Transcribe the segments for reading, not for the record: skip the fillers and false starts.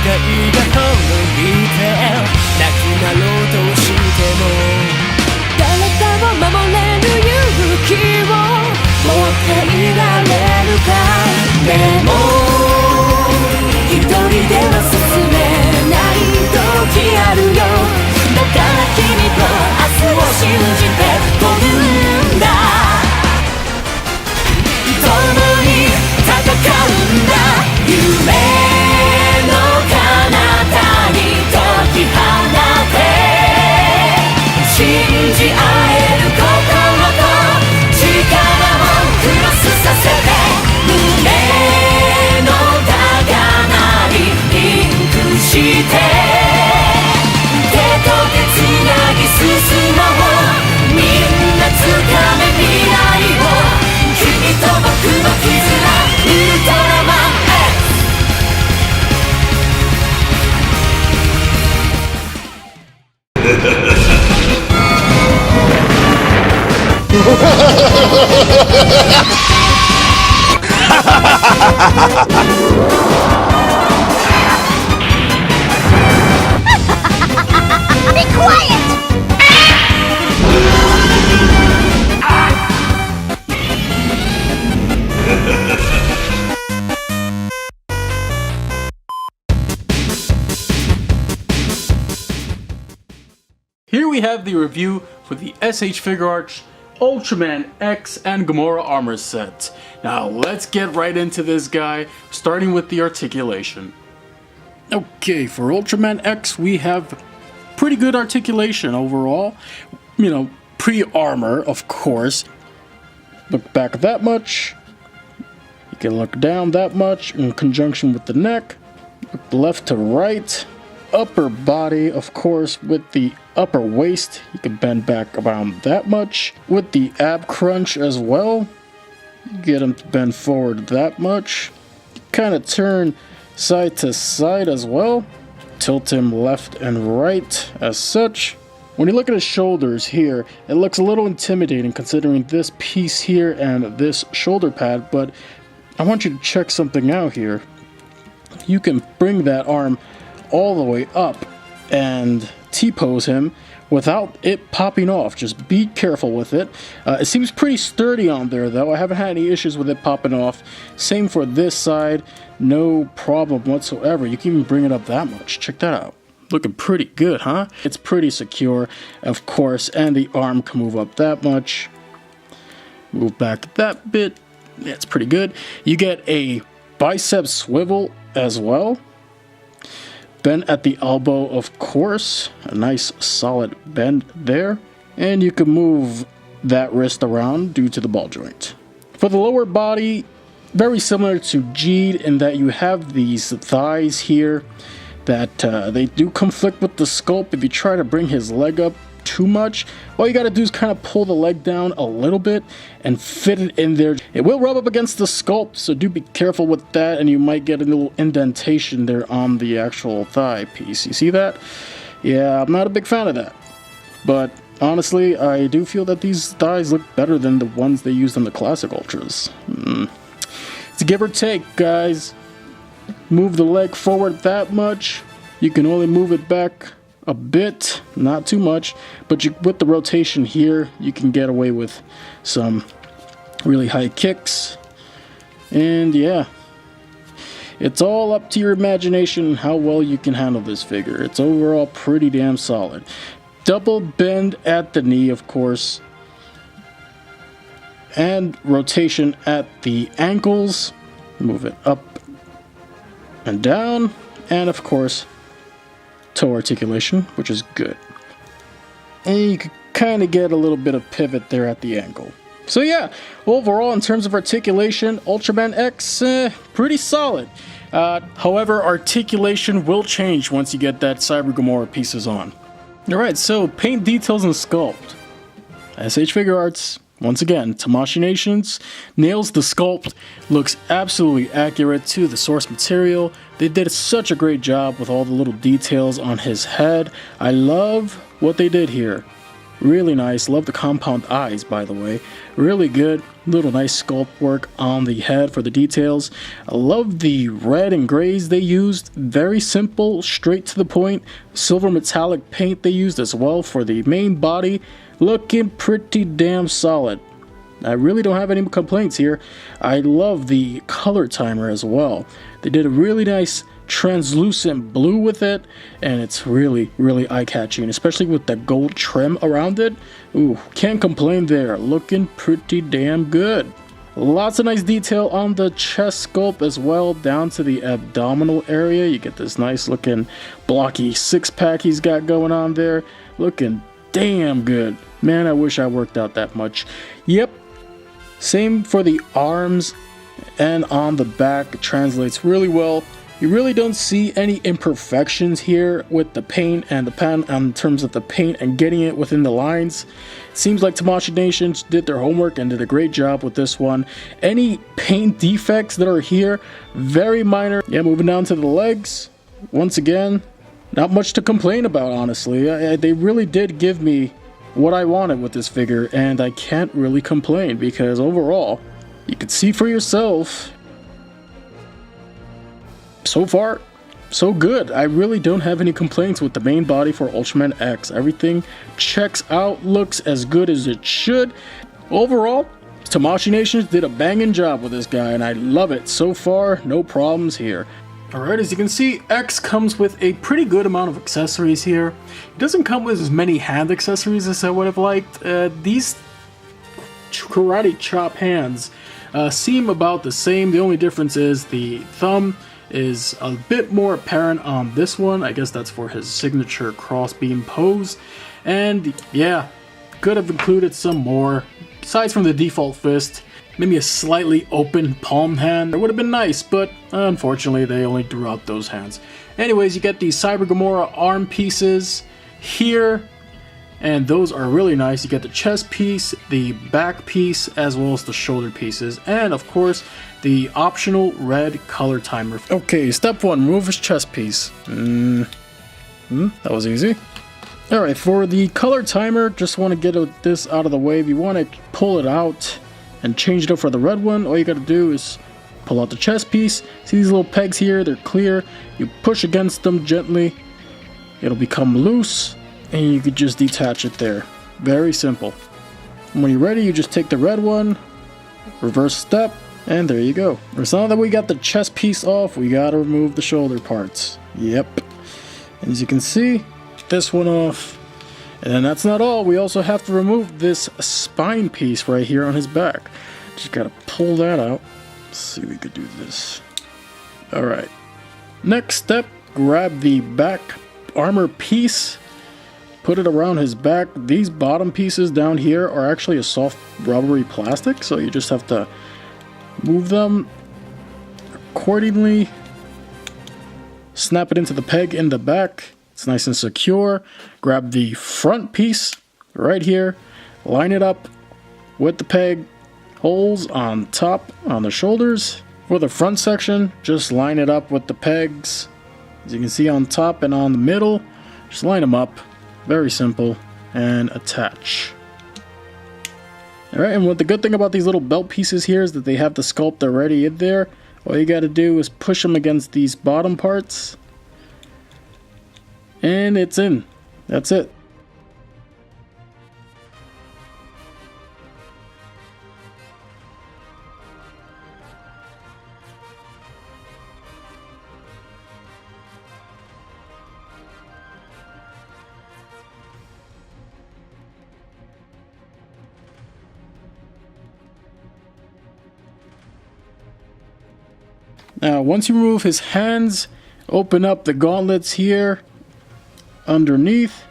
が滅びてなくなろうとしても誰かを守れる勇気を持っていられるかでも一人では進めない時あるよだから君と明日を信じて飛ぶんだ共に戦うんだ夢の彼方に解き放て信じ合える心と力をクロスさせて胸の高鳴りリンクして手と手つなぎ進もうみんな掴め未来を君と僕の絆ウルトラマンBe quiet! Here we have the review for the SH Figuarts Ultraman X and Gomora armor set. Now let's get right into this guy, starting with the articulation. Okay, for Ultraman X we have pretty good articulation overall. You know, pre-armor, of course. Look back that much. You can look down that much in conjunction with the neck. Look left to right. Upper body, of course, with the upper waist, you can bend back around that much. With the ab crunch as well, get him to bend forward that much. Kind of turn side to side as well. Tilt him left and right as such. When you look at his shoulders here, it looks a little intimidating considering this piece here and this shoulder pad, but I want you to check something out here. You can bring that arm all the way up and T-pose him without it popping off. Just be careful with it. It seems pretty sturdy on there though. I haven't had any issues with it popping off. Same for this side. No problem whatsoever. You can even bring it up that much. Check that out. Looking pretty good, huh? It's pretty secure, of course, and the arm can move up that much. Move back that bit. That's pretty good. You get a bicep swivel as well. Bend at the elbow, of course. A nice solid bend there. And you can move that wrist around due to the ball joint. For the lower body, very similar to Jeed in that you have these thighs here that they do conflict with the sculpt. If you try to bring his leg up too much, all you gotta do is kind of pull the leg down a little bit and fit it in there. It will rub up against the sculpt, so do be careful with that, and you might get a little indentation there on the actual thigh piece. You see that? Yeah, I'm not a big fan of that, but honestly, I do feel that these thighs look better than the ones they used on the classic Ultras. It's a give or take, guys. Move the leg forward that much. You can only move it back a bit, not too much, but with the rotation here, you can get away with some really high kicks. And yeah, it's all up to your imagination how well you can handle this figure. It's overall pretty damn solid. Double bend at the knee, of course, and rotation at the ankles. Move it up and down, and of course toe articulation, which is good. And you can kind of get a little bit of pivot there at the ankle. So yeah, overall in terms of articulation, Ultraman X, pretty solid. However, articulation will change once you get that Cyber Gomora pieces on. Alright, so paint details and sculpt. SH Figuarts, once again, Tamashii Nations nails the sculpt, looks absolutely accurate to the source material. They did such a great job with all the little details on his head. I love what they did here. Really nice. Love the compound eyes, by the way. Really good. Little nice sculpt work on the head for the details. I love the red and grays they used. Very simple, straight to the point. Silver metallic paint they used as well for the main body. Looking pretty damn solid. I really don't have any complaints here. I love the color timer as well. They did a really nice translucent blue with it, and it's really eye-catching, especially with the gold trim around it. Ooh, can't complain there. Looking pretty damn good. Lots of nice detail on the chest sculpt as well, down to the abdominal area. You get this nice looking blocky six-pack he's got going on there. Looking damn good. Man, I wish I worked out that much. Yep. Same for the arms, and on the back, it translates really well. You really don't see any imperfections here with the paint and the pen in terms of the paint and getting it within the lines. It seems like Tamashii Nation did their homework and did a great job with this one. Any paint defects that are here, very minor. Yeah, moving down to the legs. Once again, not much to complain about, honestly. They really did give me what I wanted with this figure, and I can't really complain because overall, you can see for yourself. So far, so good. I really don't have any complaints with the main body for Ultraman X. Everything checks out, looks as good as it should. Overall, Tamashii Nation did a banging job with this guy, and I love it. So far, no problems here. Alright, as you can see, X comes with a pretty good amount of accessories here. It doesn't come with as many hand accessories as I would have liked. These karate chop hands seem about the same. The only difference is the thumb is a bit more apparent on this one. I guess that's for his signature crossbeam pose. And yeah, could have included some more. Besides from the default fist, maybe a slightly open palm hand. It would have been nice, but unfortunately they only drew out those hands. Anyways, you get these Cyber Gomora arm pieces here, and those are really nice. You get the chest piece, the back piece, as well as the shoulder pieces, and of course the optional red color timer. Okay, step one, remove his chest piece. That was easy. Alright, for the color timer, just want to get this out of the way. If you want to pull it out and change it up for the red one, all you gotta do is pull out the chest piece. See these little pegs here? They're clear. You push against them gently, it'll become loose, and you could just detach it there. Very simple. And when you're ready, you just take the red one, reverse step, and there you go. So now that we got the chest piece off, we gotta remove the shoulder parts. Yep. And as you can see, this one off. And then that's not all. We also have to remove this spine piece right here on his back. Just gotta pull that out. Let's see if we could do this. Alright. Next step, grab the back armor piece, put it around his back. These bottom pieces down here are actually a soft rubbery plastic, so you just have to move them accordingly. Snap it into the peg in the back. It's nice and secure. Grab the front piece right here, line it up with the peg holes on top on the shoulders. For the front section, just line it up with the pegs. As you can see on top and on the middle, just line them up. Very simple. And attach. Alright, and what the good thing about these little belt pieces here is that they have the sculpt already in there. All you gotta do is push them against these bottom parts, and it's in. That's it. Now, once you remove his hands, open up the gauntlets here underneath,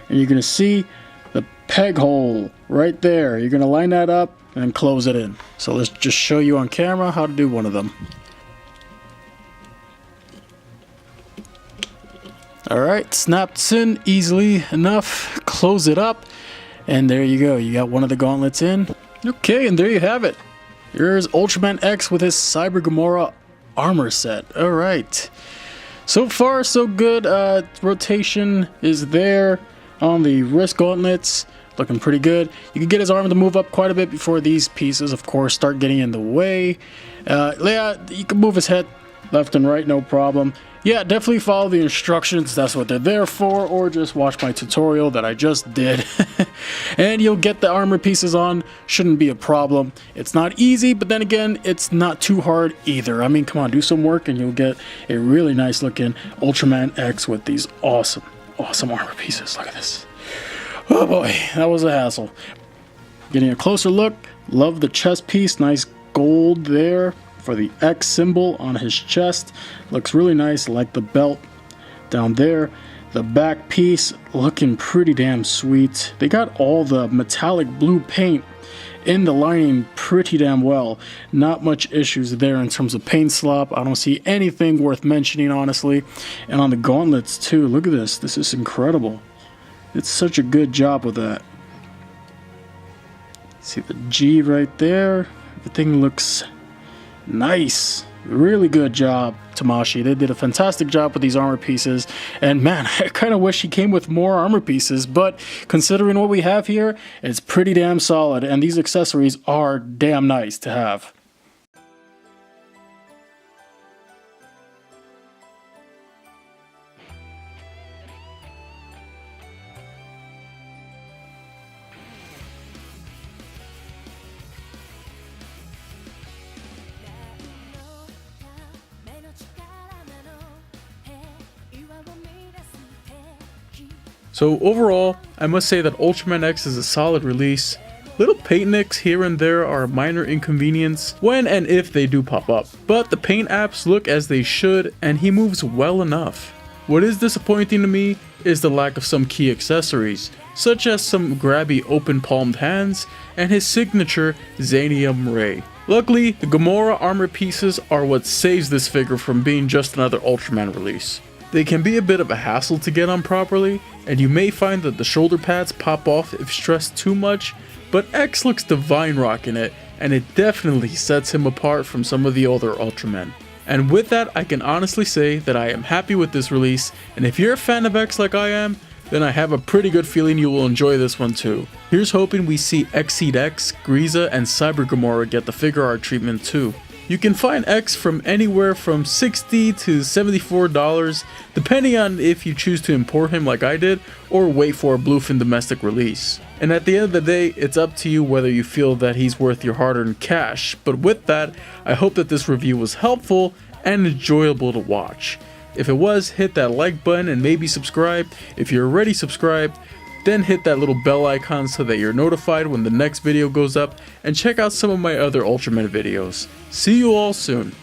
and you're going to see the peg hole right there. You're going to line that up and close it in. So let's just show you on camera how to do one of them. Alright, snaps in easily enough. Close it up, and there you go. You got one of the gauntlets in. Okay, and there you have it. Here's Ultraman X with his Cyber Gomora armor set. Alright. So far, so good. Rotation is there on the wrist gauntlets. looking pretty good. You can get his arm to move up quite a bit before these pieces, of course, start getting in the way. Yeah, you can move his head left and right, no problem. Yeah, definitely follow the instructions, that's what they're there for, or just watch my tutorial that I just did. And you'll get the armor pieces on, shouldn't be a problem. It's not easy, but then again, it's not too hard either. I mean, come on, do some work and you'll get a really nice looking Ultraman X with these awesome armor pieces. Look at this. Oh boy, that was a hassle. Getting a closer look, love the chest piece, nice gold there for the X symbol on his chest. Looks really nice, like the belt down there. The back piece looking pretty damn sweet. They got all the metallic blue paint in the lining pretty damn well. Not much issues there in terms of paint slop. I don't see anything worth mentioning, honestly. And on the gauntlets too, look at this. This is incredible. It's such a good job with that. See the G right there? Everything looks nice. Really good job, Tamashii. They did a fantastic job with these armor pieces. And man, I kind of wish he came with more armor pieces, but considering what we have here, it's pretty damn solid. And these accessories are damn nice to have. So overall, I must say that Ultraman X is a solid release. Little paint nicks here and there are a minor inconvenience when and if they do pop up, but the paint apps look as they should and he moves well enough. What is disappointing to me is the lack of some key accessories, such as some grabby open palmed hands and his signature Zanium Ray. Luckily, the Gomora armor pieces are what saves this figure from being just another Ultraman release. They can be a bit of a hassle to get on properly, and you may find that the shoulder pads pop off if stressed too much, but X looks divine rocking it, and it definitely sets him apart from some of the older Ultramen. And with that, I can honestly say that I am happy with this release, and if you're a fan of X like I am, then I have a pretty good feeling you will enjoy this one too. Here's hoping we see Exceed X, Grieza, and Cyber Gomora get the figure art treatment too. You can find X from anywhere from $60 to $74, depending on if you choose to import him like I did, or wait for a Bluefin domestic release. And at the end of the day, it's up to you whether you feel that he's worth your hard-earned cash. But with that, I hope that this review was helpful and enjoyable to watch. If it was, hit that like button and maybe subscribe. If you're already subscribed, then hit that little bell icon so that you're notified when the next video goes up, and check out some of my other Ultraman videos. See you all soon.